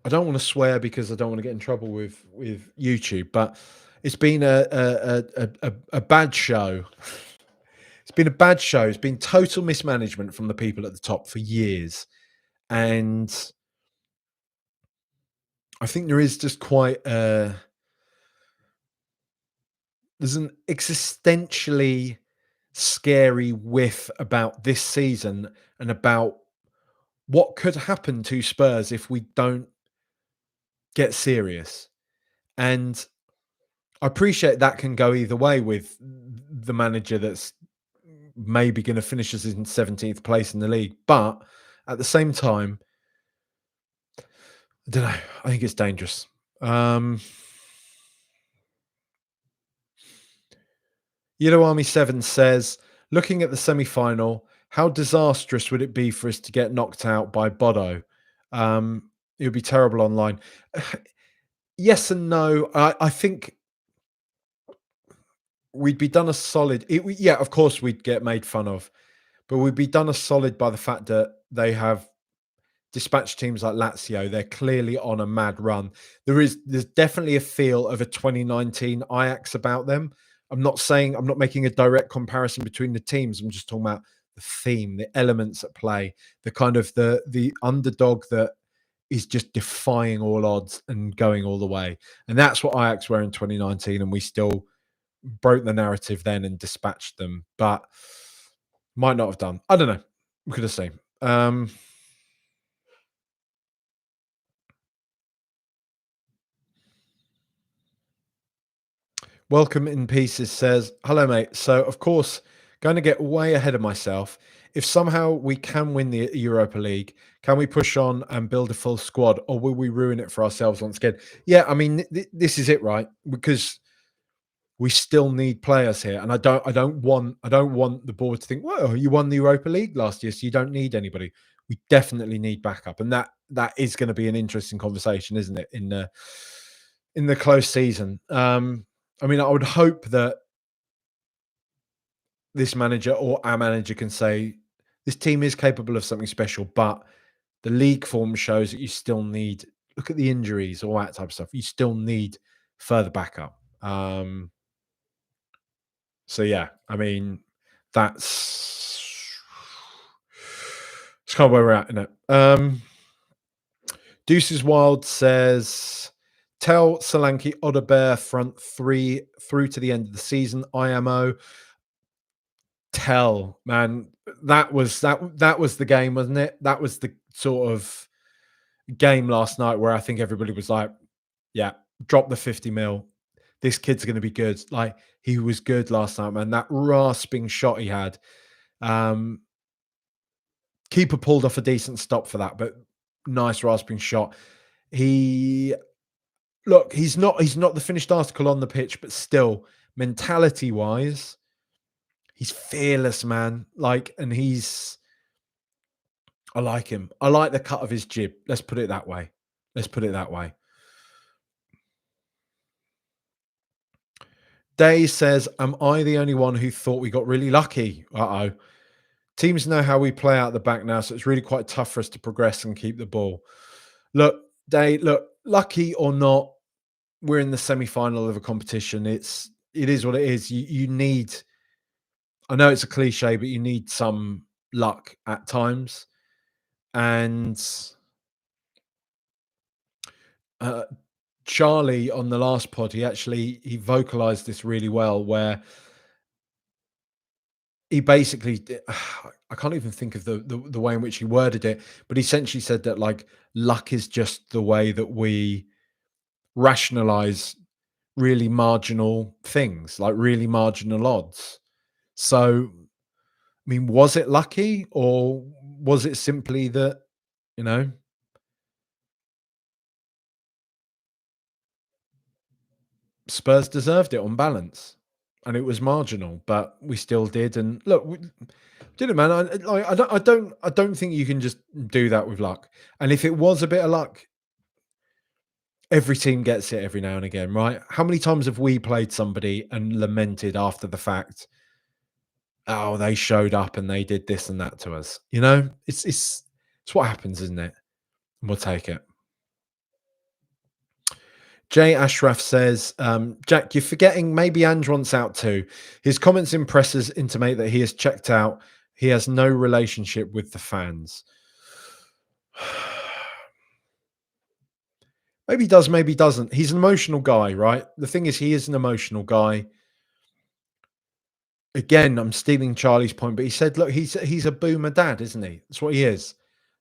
I don't want to swear because I don't want to get in trouble with YouTube, but it's been a bad show. It's been a bad show. It's been total mismanagement from the people at the top for years, and I think there is just quite there's an existentially scary whiff about this season and about what could happen to Spurs if we don't get serious. And I appreciate that can go either way with the manager that's maybe going to finish us in 17th place in the league. But at the same time, I don't know. I think it's dangerous. Yellow Army 7 says, looking at the semi final, how disastrous would it be for us to get knocked out by Bodo? It would be terrible online. Yes and no. I think we'd be done a solid. Yeah, of course we'd get made fun of, but we'd be done a solid by the fact that they have dispatched teams like Lazio. They're clearly on a mad run. There's definitely a feel of a 2019 Ajax about them. I'm not making a direct comparison between the teams. I'm just talking about the theme, the elements at play, the kind of the underdog that is just defying all odds and going all the way. And that's what Ajax were in 2019, and we still broke the narrative then and dispatched them, but might not have done. I don't know. We could have seen. Welcome in Pieces says, hello, mate. So, of course, going to get way ahead of myself. If somehow we can win the Europa League, can we push on and build a full squad, or will we ruin it for ourselves once again? Yeah, I mean, this is it, right? Because we still need players here, and I don't want the board to think, well, you won the Europa League last year, so you don't need anybody. We definitely need backup, and that is going to be an interesting conversation, isn't it? In the close season. I mean, I would hope that this manager or our manager can say this team is capable of something special, but the league form shows that you still need. Look at the injuries, all that type of stuff. You still need further backup. So yeah, I mean, that's kind of where we're at in it. Deuces Wild says, tell Solanke Odebear front three through to the end of the season. IMO. Tell, man, that was the game, wasn't it? That was the sort of game last night where I think everybody was like, yeah, drop the 50 mil. This kid's going to be good. Like, he was good last night, man. That rasping shot he had. Keeper pulled off a decent stop for that, but nice rasping shot. He's not the finished article on the pitch, but still, mentality wise, he's fearless, man. Like, and I like him. I like the cut of his jib. Let's put it that way. Let's put it that way. Day says, am I the only one who thought we got really lucky? Uh-oh. Teams know how we play out the back now, so it's really quite tough for us to progress and keep the ball. Look, Day, look, lucky or not, we're in the semi-final of a competition. It is what it is. You need, I know it's a cliche, but you need some luck at times. And Charlie on the last pod, he vocalized this really well, where he basically, I can't even think of the way in which he worded it, but he essentially said that like luck is just the way that we rationalize really marginal things, like really marginal odds. So, I mean, was it lucky, or was it simply that, you know, Spurs deserved it on balance, and it was marginal, but we still did. And look, we did it, man. I don't think you can just do that with luck. And if it was a bit of luck, every team gets it every now and again, right? How many times have we played somebody and lamented after the fact? Oh, they showed up and they did this and that to us. You know, it's what happens, isn't it? And we'll take it. Jay Ashraf says, Jack, you're forgetting maybe Ange wants out too. His comments in presses intimate that he has checked out. He has no relationship with the fans. Maybe he does, maybe he doesn't. He's an emotional guy, right? The thing is, he is an emotional guy. Again, I'm stealing Charlie's point, but he said, look, he's a boomer dad, isn't he? That's what he is.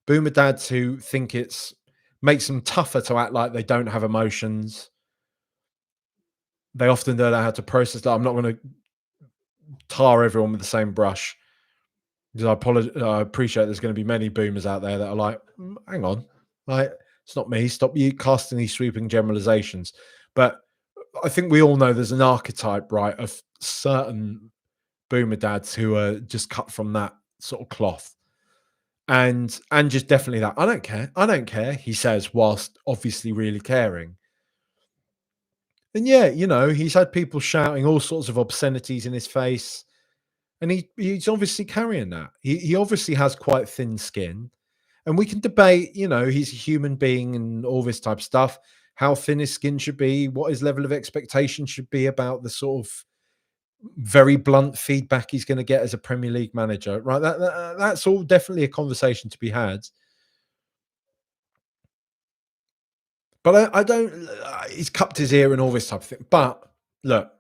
Boomer dads who think makes them tougher to act like they don't have emotions. They often don't know how to process that. I'm not going to tar everyone with the same brush, because I appreciate there's going to be many boomers out there that are like, hang on, like, it's not me. Stop you casting these sweeping generalizations. But I think we all know there's an archetype, right, of certain boomer dads who are just cut from that sort of cloth. And just definitely that. I don't care. I don't care, he says, whilst obviously really caring. And yeah, he's had people shouting all sorts of obscenities in his face. And he's obviously carrying that. He obviously has quite thin skin. And we can debate, he's a human being and all this type of stuff, how thin his skin should be, what his level of expectation should be about the sort of very blunt feedback he's going to get as a Premier League manager, right? That's all definitely a conversation to be had. But I don't. He's cupped his ear and all this type of thing. But look,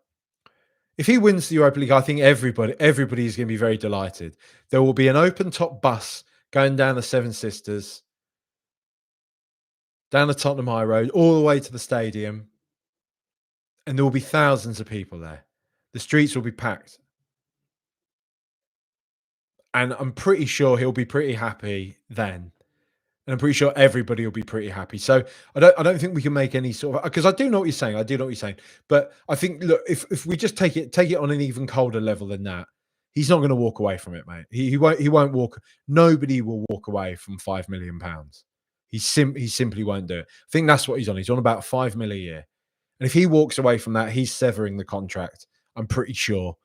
if he wins the Europa League, I think everybody is going to be very delighted. There will be an open top bus going down the Seven Sisters, down the Tottenham High Road, all the way to the stadium, and there will be thousands of people there. The streets will be packed, and I'm pretty sure he'll be pretty happy then. And I'm pretty sure everybody will be pretty happy. So I don't think we can make any sort of, because I do know what you're saying. I do know what you're saying. But I think, look, if we just take it on an even colder level than that, he's not going to walk away from it, mate. He won't walk. Nobody will walk away from £5 million. He simply won't do it. I think that's what he's on. He's on about 5 million a year. And if he walks away from that, he's severing the contract. I'm pretty sure.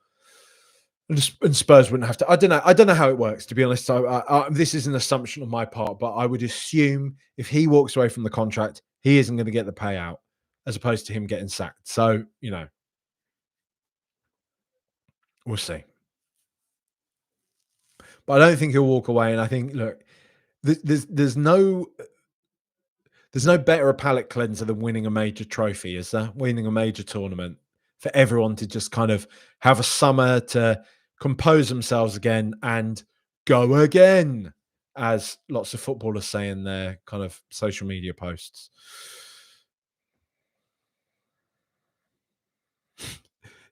And Spurs wouldn't have to. I don't know. I don't know how it works, to be honest. So this is an assumption on my part, but I would assume if he walks away from the contract, he isn't going to get the payout, as opposed to him getting sacked. So we'll see. But I don't think he'll walk away. And I think, look, there's no better a palate cleanser than winning a major trophy, is there? Winning a major tournament, for everyone to just kind of have a summer to compose themselves again and go again, as lots of footballers say in their kind of social media posts.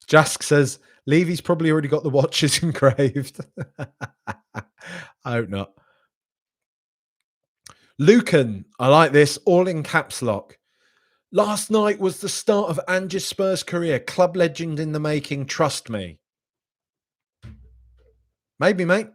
Jask says Levy's probably already got the watches engraved. I hope not. Lucan, I like this, all in caps lock. Last night was the start of Ange's Spurs career. Club legend in the making, trust me. Maybe, mate.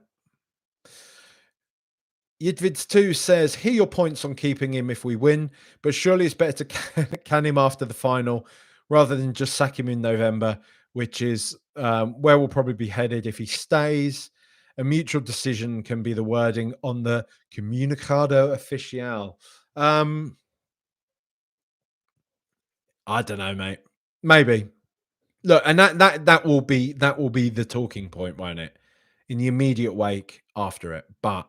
Yidvids2 says, hear your points on keeping him if we win, but surely it's better to can him after the final rather than just sack him in November, which is where we'll probably be headed if he stays. A mutual decision can be the wording on the Comunicado Oficial. I don't know, mate. Maybe. Look, and that will be the talking point, won't it? In the immediate wake after it. But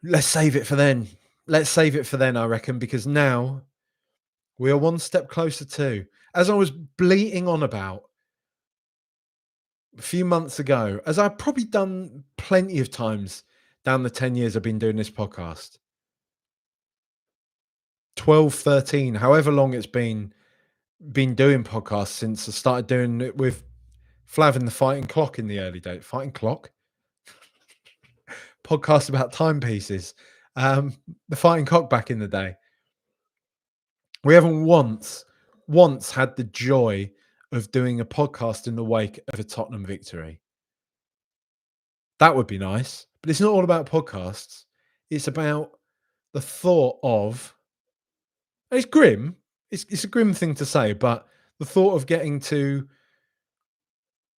let's save it for then. I reckon, because now we are one step closer to, as I was bleating on about a few months ago, as I've probably done plenty of times down the 10 years I've been doing this podcast. 12, 13, however long it's been doing podcasts since I started doing it with Flav and the Fighting Clock in the early days. Fighting Clock? Podcast about timepieces. The Fighting Cock back in the day. We haven't once had the joy of doing a podcast in the wake of a Tottenham victory. That would be nice. But it's not all about podcasts. It's about the thought of, it's grim. It's a grim thing to say, but the thought of getting to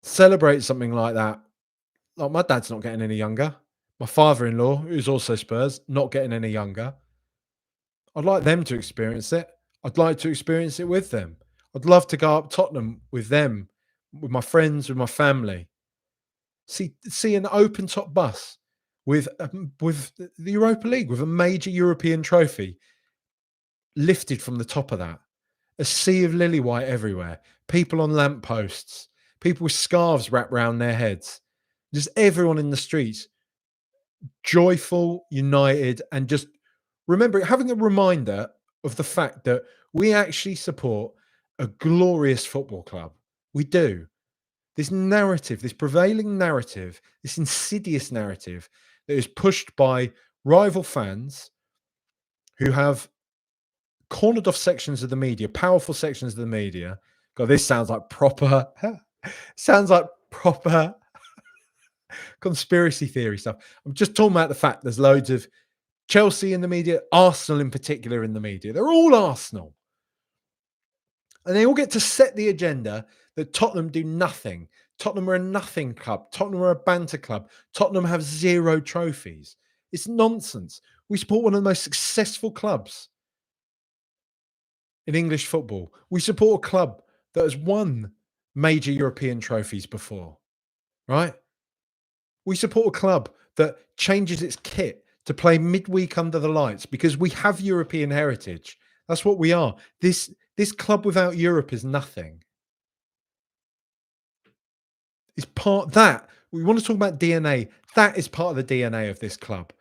celebrate something like that. Like, my dad's not getting any younger. My father-in-law, who's also Spurs, not getting any younger. I'd like them to experience it. I'd like to experience it with them. I'd love to go up Tottenham with them, with my friends, with my family. See an open top bus with the Europa League, with a major European trophy lifted from the top of that. A sea of lily white everywhere. People on lampposts. People with scarves wrapped around their heads. Just everyone in the streets. Joyful, united, and just remember, having a reminder of the fact that we actually support a glorious football club. We do. This narrative, this prevailing narrative, this insidious narrative that is pushed by rival fans who have cornered off sections of the media, powerful sections of the media. God, this sounds like proper conspiracy theory stuff. I'm just talking about the fact there's loads of Chelsea in the media, Arsenal in particular in the media. They're all Arsenal. And they all get to set the agenda that Tottenham do nothing. Tottenham are a nothing club. Tottenham are a banter club. Tottenham have 0 trophies. It's nonsense. We support one of the most successful clubs in English football. We support a club that has won major European trophies before, right? We support a club that changes its kit to play midweek under the lights because we have European heritage. That's what we are. This club without Europe is nothing. It's part that we want to talk about DNA. That is part of the DNA of this club.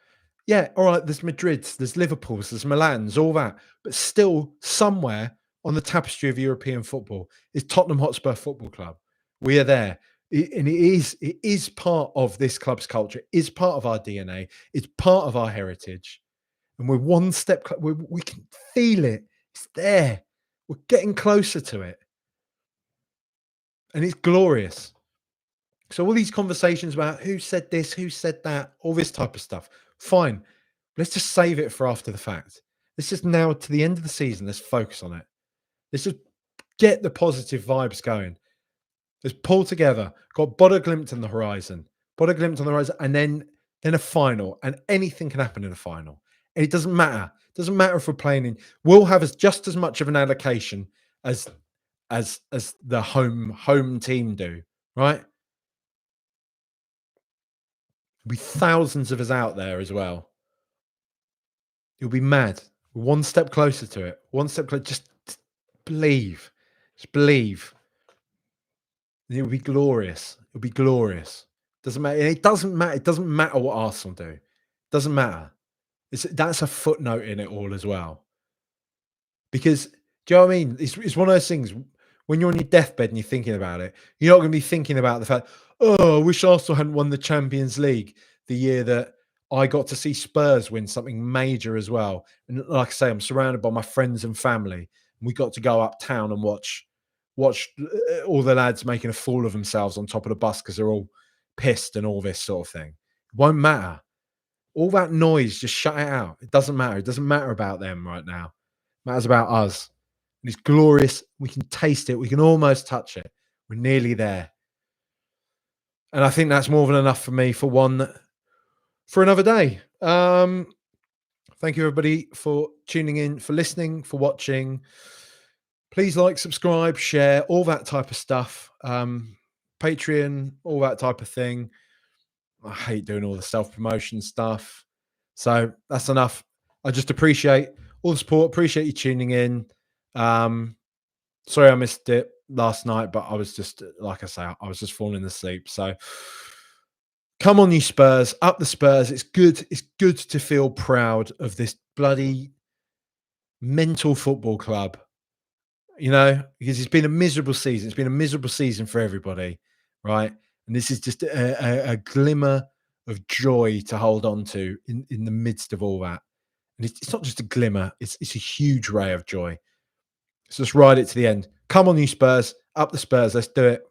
Yeah, all right, there's Madrids, there's Liverpools, there's Milans, all that. But still, somewhere on the tapestry of European football is Tottenham Hotspur Football Club. We are there. And it is part of this club's culture. It is part of our DNA. It's part of our heritage. And we're one step, we can feel it. It's there. We're getting closer to it. And it's glorious. So all these conversations about who said this, who said that, all this type of stuff, fine. Let's just save it for after the fact. Let's just now to the end of the season, let's focus on it. Let's just get the positive vibes going. Let's pull together. Got Bodo Glimt on the horizon. Bodo Glimt on the horizon, and then a final. And anything can happen in a final. And it doesn't matter. It doesn't matter if we're playing in. We'll have just as much of an allocation as the home team do, right? There'll be thousands of us out there as well. You'll be mad. We're one step closer to it. One step closer. Just believe. Just believe. And it will be glorious. It'll be glorious. Doesn't matter. It doesn't matter. It doesn't matter what Arsenal do. Doesn't matter. That's a footnote in it all as well. Because, do you know what I mean? It's one of those things, when you're on your deathbed and you're thinking about it, you're not going to be thinking about the fact, oh, I wish Arsenal hadn't won the Champions League the year that I got to see Spurs win something major as well. And like I say, I'm surrounded by my friends and family. And we got to go uptown and watch all the lads making a fool of themselves on top of the bus because they're all pissed and all this sort of thing. It won't matter. All that noise, just shut it out. It doesn't matter. It doesn't matter about them right now. It matters about us. And it's glorious. We can taste it. We can almost touch it. We're nearly there. And I think that's more than enough for me for another day. Thank you, everybody, for tuning in, for listening, for watching. Please like, subscribe, share, all that type of stuff. Patreon, all that type of thing. I hate doing all the self-promotion stuff. So that's enough. I just appreciate all the support. Appreciate you tuning in. Sorry I missed it last night, but I was just, like I say, I was just falling asleep. So come on, you Spurs. Up the Spurs. It's good. It's good to feel proud of this bloody mental football club. You know, because it's been a miserable season. It's been a miserable season for everybody, right? And this is just a glimmer of joy to hold on to in the midst of all that. And it's not just a glimmer, it's a huge ray of joy. So let's ride it to the end. Come on, you Spurs. Up the Spurs. Let's do it.